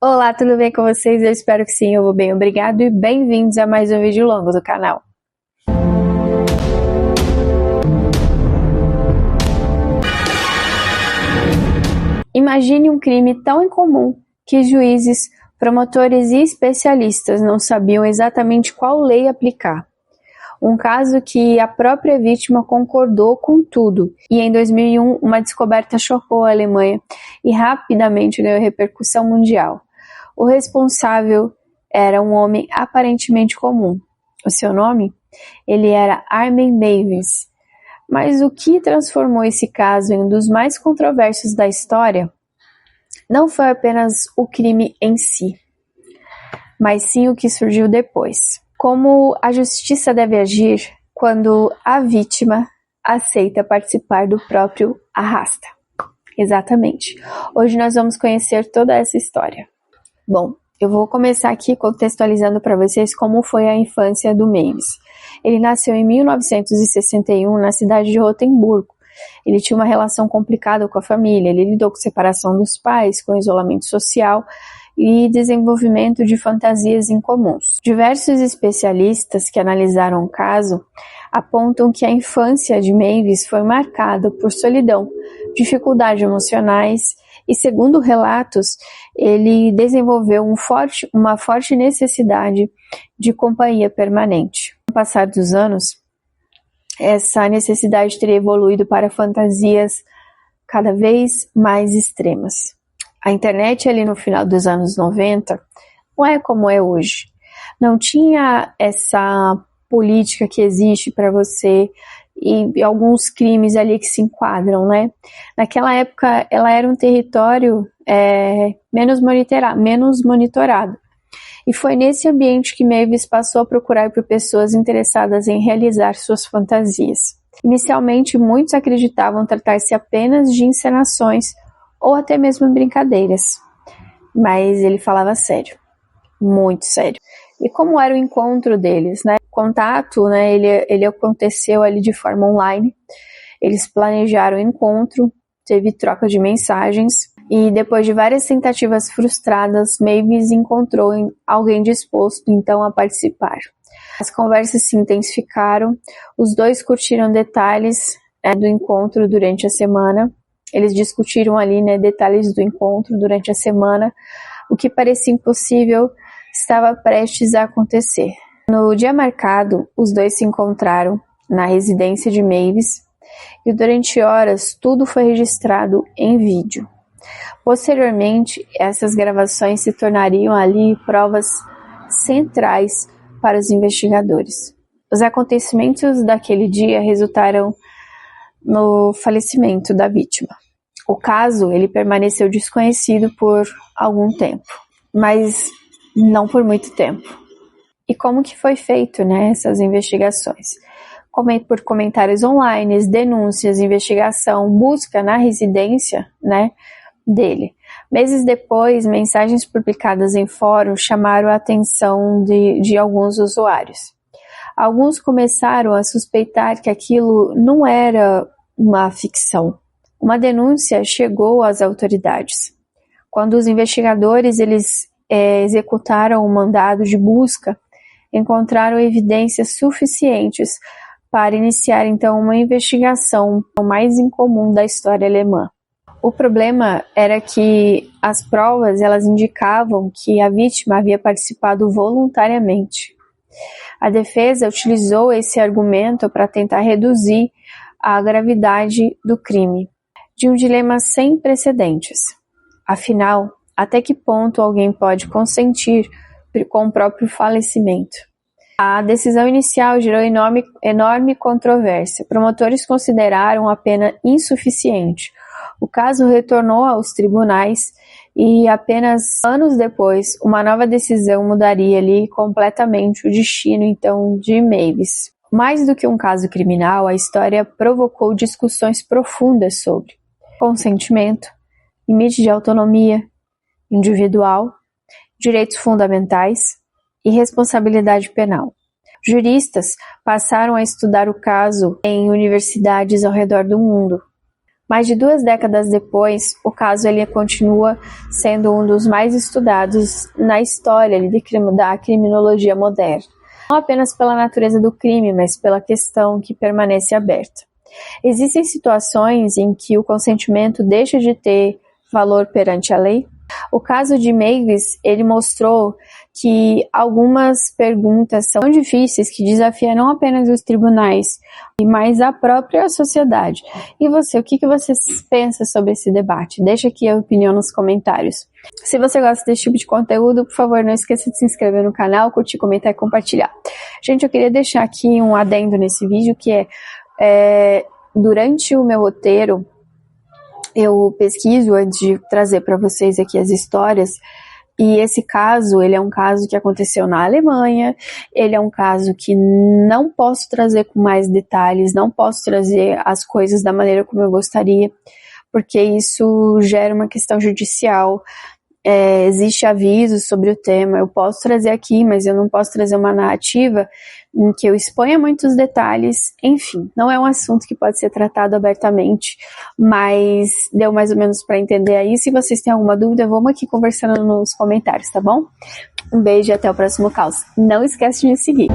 Olá, tudo bem com vocês? Eu espero que sim, eu vou bem, obrigado e bem-vindos a mais um vídeo longo do canal. Imagine um crime tão incomum que juízes, promotores e especialistas não sabiam exatamente qual lei aplicar. Um caso que a própria vítima concordou com tudo, e em 2001 uma descoberta chocou a Alemanha e rapidamente ganhou repercussão mundial. O responsável era um homem aparentemente comum. O seu nome? Ele era Armin Meiwes. Mas o que transformou esse caso em um dos mais controversos da história não foi apenas o crime em si, mas sim o que surgiu depois. Como a justiça deve agir quando a vítima aceita participar do próprio arrasta. Exatamente. Hoje nós vamos conhecer toda essa história. Bom, eu vou começar aqui contextualizando para vocês como foi a infância do Meiwes. Ele nasceu em 1961 na cidade de Rotemburgo. Ele tinha uma relação complicada com a família, ele lidou com separação dos pais, com isolamento social e desenvolvimento de fantasias incomuns. Diversos especialistas que analisaram o caso apontam que a infância de Meiwes foi marcada por solidão, dificuldades emocionais e, segundo relatos, ele desenvolveu uma forte necessidade de companhia permanente. Com o passar dos anos, essa necessidade teria evoluído para fantasias cada vez mais extremas. A internet ali no final dos anos 90 não é como é hoje. Não tinha essa política que existe para você e alguns crimes ali que se enquadram, né? Naquela época ela era um território menos monitorado. E foi nesse ambiente que Meiwes passou a procurar por pessoas interessadas em realizar suas fantasias. Inicialmente, muitos acreditavam tratar-se apenas de encenações ou até mesmo brincadeiras. Mas ele falava sério, muito sério. E como era o encontro deles, né? O contato, né? Ele aconteceu ali de forma online. Eles planejaram o encontro, teve troca de mensagens. E depois de várias tentativas frustradas, Meiwes encontrou alguém disposto então a participar. As conversas se intensificaram, os dois curtiram detalhes do encontro durante a semana. Eles discutiram ali, detalhes do encontro durante a semana. O que parecia impossível estava prestes a acontecer. No dia marcado, os dois se encontraram na residência de Meiwes e durante horas tudo foi registrado em vídeo. Posteriormente, essas gravações se tornariam ali provas centrais para os investigadores. Os acontecimentos daquele dia resultaram no falecimento da vítima. O caso ele permaneceu desconhecido por algum tempo, mas não por muito tempo. E como que foi feito, essas investigações? Por comentários online, denúncias, investigação, busca na residência, dele. Meses depois, mensagens publicadas em fóruns chamaram a atenção de alguns usuários. Alguns começaram a suspeitar que aquilo não era uma ficção. Uma denúncia chegou às autoridades. Quando os investigadores executaram o mandado de busca, encontraram evidências suficientes para iniciar então uma investigação mais incomum da história alemã. O problema era que as provas elas indicavam que a vítima havia participado voluntariamente. A defesa utilizou esse argumento para tentar reduzir a gravidade do crime, de um dilema sem precedentes. Afinal, até que ponto alguém pode consentir com o próprio falecimento? A decisão inicial gerou enorme controvérsia. Promotores consideraram a pena insuficiente. O caso retornou aos tribunais e apenas anos depois, uma nova decisão mudaria ali completamente o destino então de Meiwes. Mais do que um caso criminal, a história provocou discussões profundas sobre consentimento, limite de autonomia individual, direitos fundamentais e responsabilidade penal. Juristas passaram a estudar o caso em universidades ao redor do mundo. Mais de 2 décadas depois, o caso ele continua sendo um dos mais estudados na história da criminologia moderna. Não apenas pela natureza do crime, mas pela questão que permanece aberta. Existem situações em que o consentimento deixa de ter valor perante a lei? O caso de Mavis, ele mostrou que algumas perguntas são tão difíceis que desafiam não apenas os tribunais, mas a própria sociedade. E você, o que você pensa sobre esse debate? Deixa aqui a opinião nos comentários. Se você gosta desse tipo de conteúdo, por favor, não esqueça de se inscrever no canal, curtir, comentar e compartilhar. Gente, eu queria deixar aqui um adendo nesse vídeo, que durante o meu roteiro, eu pesquiso antes de trazer para vocês aqui as histórias, e esse caso, ele é um caso que aconteceu na Alemanha, ele é um caso que não posso trazer com mais detalhes, não posso trazer as coisas da maneira como eu gostaria, porque isso gera uma questão judicial. Existe aviso sobre o tema, eu posso trazer aqui, mas eu não posso trazer uma narrativa em que eu exponha muitos detalhes. Enfim, não é um assunto que pode ser tratado abertamente, mas deu mais ou menos para entender aí. Se vocês têm alguma dúvida, vamos aqui conversando nos comentários, tá bom? Um beijo e até o próximo caos. Não esquece de me seguir.